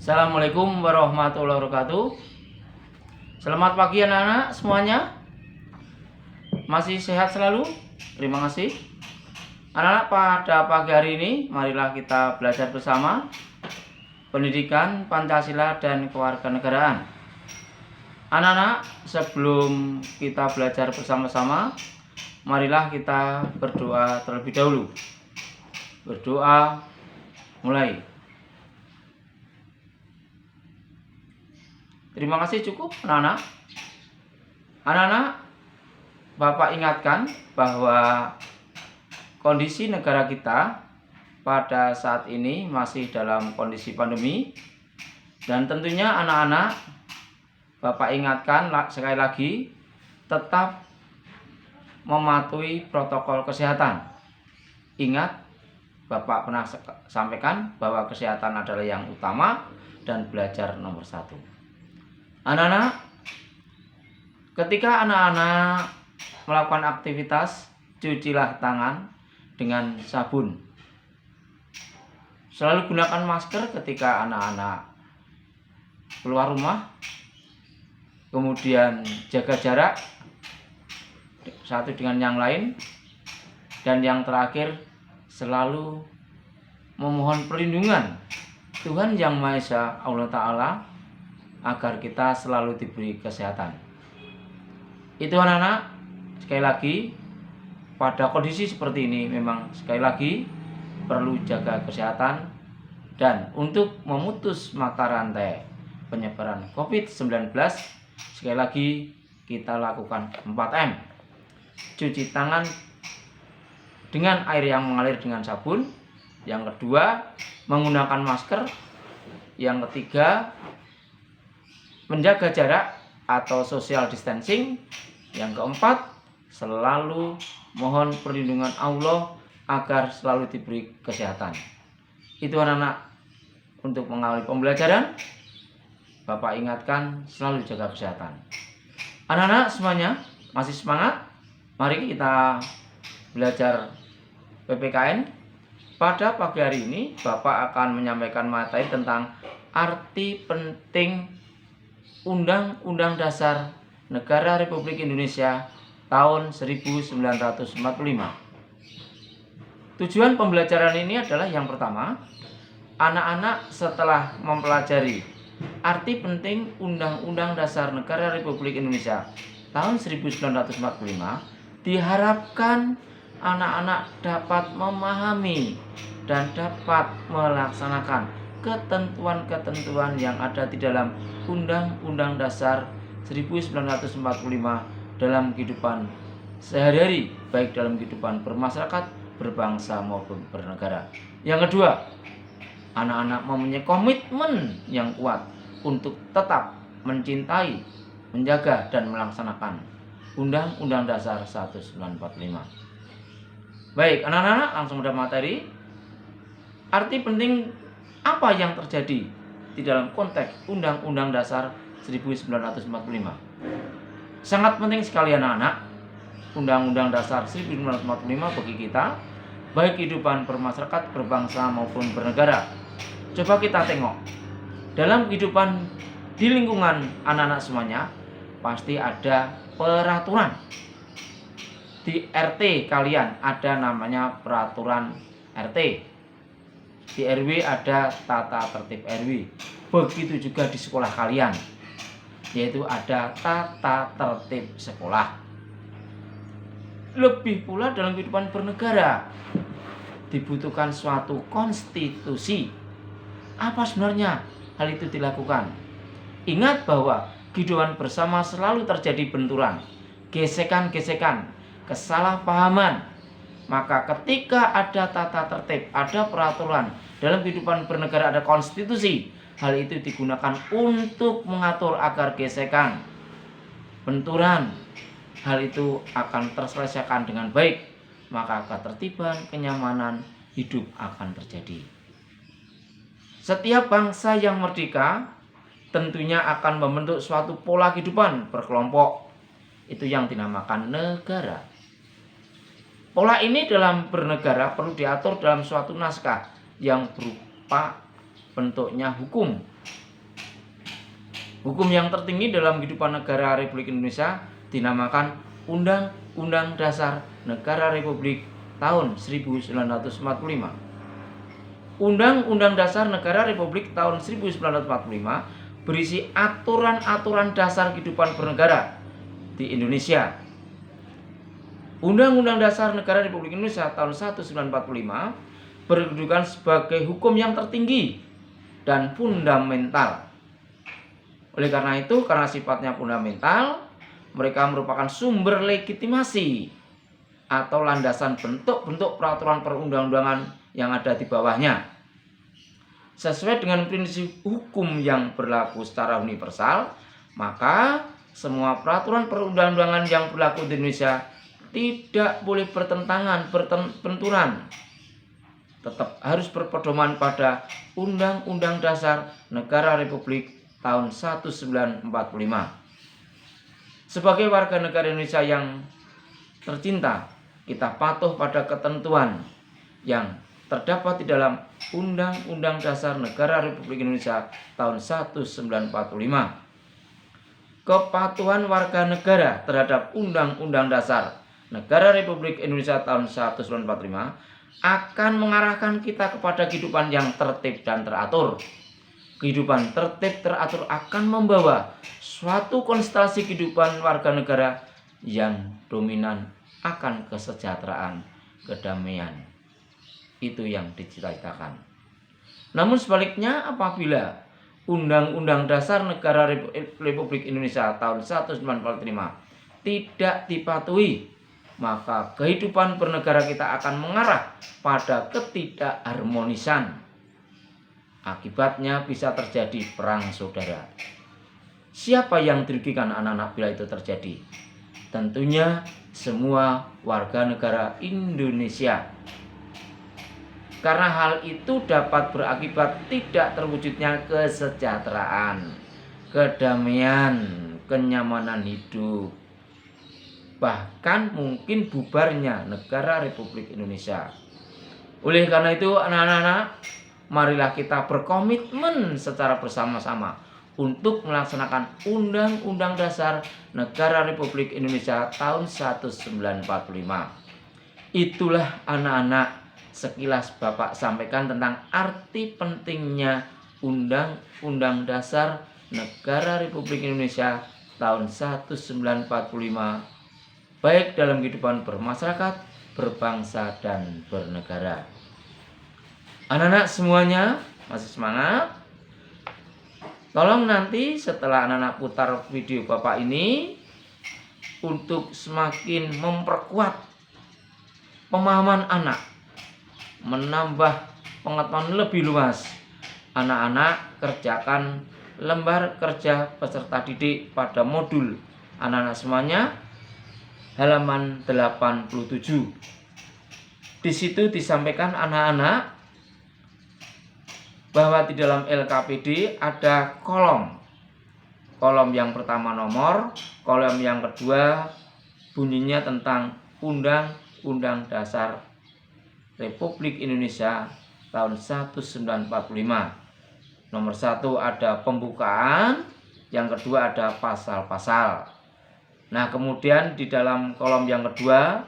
Assalamualaikum warahmatullahi wabarakatuh. Selamat pagi anak-anak semuanya. Masih sehat selalu? Terima kasih. Anak-anak, pada pagi hari ini marilah kita belajar bersama pendidikan Pancasila dan kewarganegaraan. Anak-anak, sebelum kita belajar bersama-sama, marilah kita berdoa terlebih dahulu. Berdoa mulai. Terima kasih, cukup anak-anak. Anak-anak, Bapak ingatkan bahwa kondisi negara kita pada saat ini masih dalam kondisi pandemi. Dan tentunya anak-anak, Bapak ingatkan sekali lagi, tetap mematuhi protokol kesehatan. Ingat, Bapak pernah sampaikan bahwa kesehatan adalah yang utama dan belajar nomor 1. Anak-anak, ketika anak-anak melakukan aktivitas, cucilah tangan dengan sabun. Selalu gunakan masker ketika anak-anak keluar rumah. Kemudian jaga jarak satu dengan yang lain. Dan yang terakhir, selalu memohon perlindungan Tuhan Yang Maha Esa, Allah Ta'ala, agar kita selalu diberi kesehatan. Itu anak-anak, sekali lagi, pada kondisi seperti ini memang sekali lagi perlu jaga kesehatan. Dan untuk memutus mata rantai penyebaran COVID-19, sekali lagi kita lakukan 4M. Cuci tangan dengan air yang mengalir dengan sabun. Yang kedua, menggunakan masker. Yang ketiga, menjaga jarak atau social distancing. Yang keempat, selalu mohon perlindungan Allah agar selalu diberi kesehatan. Itu anak-anak, untuk mengawali pembelajaran, Bapak ingatkan selalu jaga kesehatan. Anak-anak semuanya masih semangat? Mari kita belajar PPKN. Pada pagi hari ini Bapak akan menyampaikan materi tentang arti penting Undang-Undang Dasar Negara Republik Indonesia tahun 1945. Tujuan pembelajaran ini adalah yang pertama, anak-anak setelah mempelajari arti penting Undang-Undang Dasar Negara Republik Indonesia tahun 1945, diharapkan anak-anak dapat memahami dan dapat melaksanakan ketentuan-ketentuan yang ada di dalam Undang-Undang Dasar 1945 dalam kehidupan sehari-hari, baik dalam kehidupan bermasyarakat, berbangsa maupun bernegara. Yang kedua, anak-anak mempunyai komitmen yang kuat untuk tetap mencintai, menjaga, dan melaksanakan Undang-Undang Dasar 1945. Baik, anak-anak, langsung pada materi. Arti penting apa yang terjadi di dalam konteks Undang-Undang Dasar 1945? Sangat penting sekali anak-anak. Undang-Undang Dasar 1945 bagi kita, baik kehidupan bermasyarakat, berbangsa maupun bernegara. Coba kita tengok, dalam kehidupan di lingkungan anak-anak semuanya, pasti ada peraturan. Di RT kalian ada namanya peraturan RT. Di RW ada tata tertib RW. Begitu juga di sekolah kalian, yaitu ada tata tertib sekolah. Lebih pula dalam kehidupan bernegara, dibutuhkan suatu konstitusi. Apa sebenarnya hal itu dilakukan? Ingat bahwa kehidupan bersama selalu terjadi benturan, gesekan-gesekan, kesalahpahaman. Maka ketika ada tata tertib, ada peraturan, dalam kehidupan bernegara ada konstitusi, hal itu digunakan untuk mengatur agar gesekan, benturan, hal itu akan terselesaikan dengan baik. Maka ketertiban, kenyamanan hidup akan terjadi. Setiap bangsa yang merdeka tentunya akan membentuk suatu pola kehidupan berkelompok. Itu yang dinamakan negara. Pola ini dalam bernegara perlu diatur dalam suatu naskah yang berupa bentuknya hukum. Hukum yang tertinggi dalam kehidupan negara Republik Indonesia dinamakan Undang-Undang Dasar Negara Republik tahun 1945. Undang-Undang Dasar Negara Republik tahun 1945 berisi aturan-aturan dasar kehidupan bernegara di Indonesia. Undang-Undang Dasar Negara Republik Indonesia tahun 1945 berkedudukan sebagai hukum yang tertinggi dan fundamental. Oleh karena itu, karena sifatnya fundamental, mereka merupakan sumber legitimasi atau landasan bentuk-bentuk peraturan perundang-undangan yang ada di bawahnya. Sesuai dengan prinsip hukum yang berlaku secara universal, maka semua peraturan perundang-undangan yang berlaku di Indonesia tidak boleh bertentangan, berbenturan. Tetap harus berpedoman pada Undang-Undang Dasar Negara Republik tahun 1945. Sebagai warga negara Indonesia yang tercinta, kita patuh pada ketentuan yang terdapat di dalam Undang-Undang Dasar Negara Republik Indonesia tahun 1945. Kepatuhan warga negara terhadap Undang-Undang Dasar Negara Republik Indonesia tahun 1945 akan mengarahkan kita kepada kehidupan yang tertib dan teratur. Kehidupan tertib teratur akan membawa suatu konstelasi kehidupan warga negara yang dominan akan kesejahteraan, kedamaian. Itu yang dicita-citakan. Namun sebaliknya, apabila Undang-Undang Dasar Negara Republik Indonesia tahun 1945 tidak dipatuhi, maka kehidupan bernegara kita akan mengarah pada ketidakharmonisan. Akibatnya bisa terjadi perang saudara. Siapa yang dirugikan anak-anak bila itu terjadi? Tentunya semua warga negara Indonesia. Karena hal itu dapat berakibat tidak terwujudnya kesejahteraan, kedamaian, kenyamanan hidup, bahkan mungkin bubarnya negara Republik Indonesia. Oleh karena itu, anak-anak, marilah kita berkomitmen secara bersama-sama untuk melaksanakan Undang-Undang Dasar Negara Republik Indonesia tahun 1945. Itulah anak-anak sekilas Bapak sampaikan tentang arti pentingnya Undang-Undang Dasar Negara Republik Indonesia tahun 1945, baik dalam kehidupan bermasyarakat, berbangsa, dan bernegara. Anak-anak semuanya masih semangat? Tolong nanti setelah anak-anak putar video Bapak ini, untuk semakin memperkuat pemahaman anak, menambah pengetahuan lebih luas, anak-anak kerjakan lembar kerja peserta didik pada modul anak-anak semuanya halaman 87. Di situ disampaikan anak-anak bahwa di dalam LKPD ada kolom. Kolom yang pertama nomor, kolom yang kedua bunyinya tentang Undang-Undang Dasar Republik Indonesia tahun 1945. Nomor 1 ada pembukaan, yang kedua ada pasal-pasal. Nah, kemudian di dalam kolom yang kedua,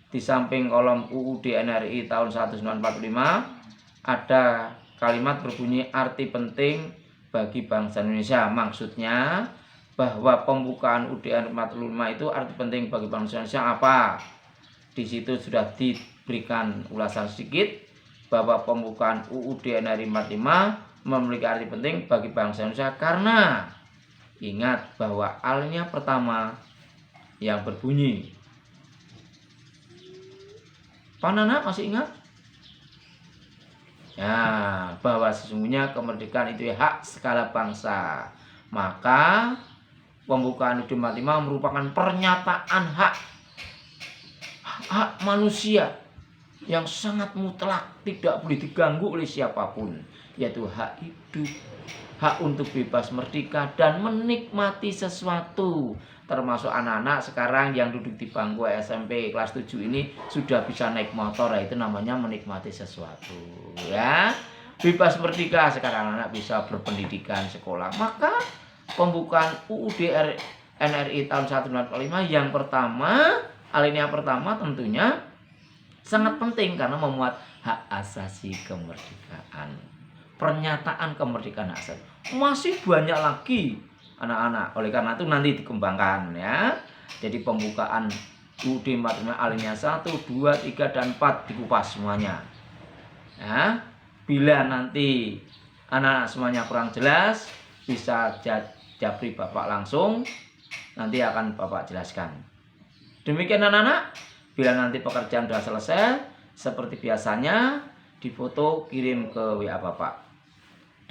di samping kolom UUD NRI tahun 1945, ada kalimat berbunyi arti penting bagi bangsa Indonesia. Maksudnya bahwa pembukaan UUD NRI 45 itu arti penting bagi bangsa Indonesia apa? Di situ sudah diberikan ulasan sedikit bahwa pembukaan UUD NRI 45 memiliki arti penting bagi bangsa Indonesia karena ingat bahwa alinea pertama yang berbunyi, Panana masih ingat? Ya, bahwa sesungguhnya kemerdekaan itu hak segala bangsa. Maka pembukaan UUD 45 merupakan pernyataan hak manusia yang sangat mutlak, tidak boleh diganggu oleh siapapun, yaitu hak hidup, hak untuk bebas merdeka dan menikmati sesuatu. Termasuk anak-anak sekarang yang duduk di bangku SMP kelas 7 ini sudah bisa naik motor, itu namanya menikmati sesuatu, ya. bebas merdeka, sekarang anak bisa berpendidikan sekolah. Maka pembukaan UUD NRI tahun 1945 yang pertama, alinea pertama tentunya sangat penting karena memuat hak asasi kemerdekaan. Pernyataan kemerdekaan hak asasi. Masih banyak lagi anak-anak. Oleh karena itu nanti dikembangkan ya. Jadi pembukaan UUD 45 alinea 1, 2, 3 dan 4 dikupas semuanya. Ya. Bila nanti anak semuanya kurang jelas, bisa japri Bapak langsung, nanti akan Bapak jelaskan. Demikian anak-anak, bila nanti pekerjaan sudah selesai, seperti biasanya, difoto kirim ke WA Bapak.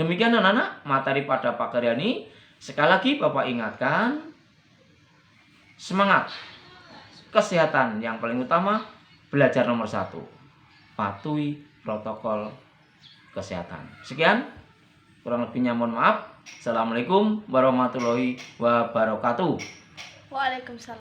Demikian anak-anak, materi pada pagi hari ini. Sekali lagi Bapak ingatkan, semangat, kesehatan yang paling utama, belajar nomor 1. Patuhi protokol kesehatan. Sekian, kurang lebihnya mohon maaf. Assalamualaikum warahmatullahi wabarakatuh. Waalaikumsalam.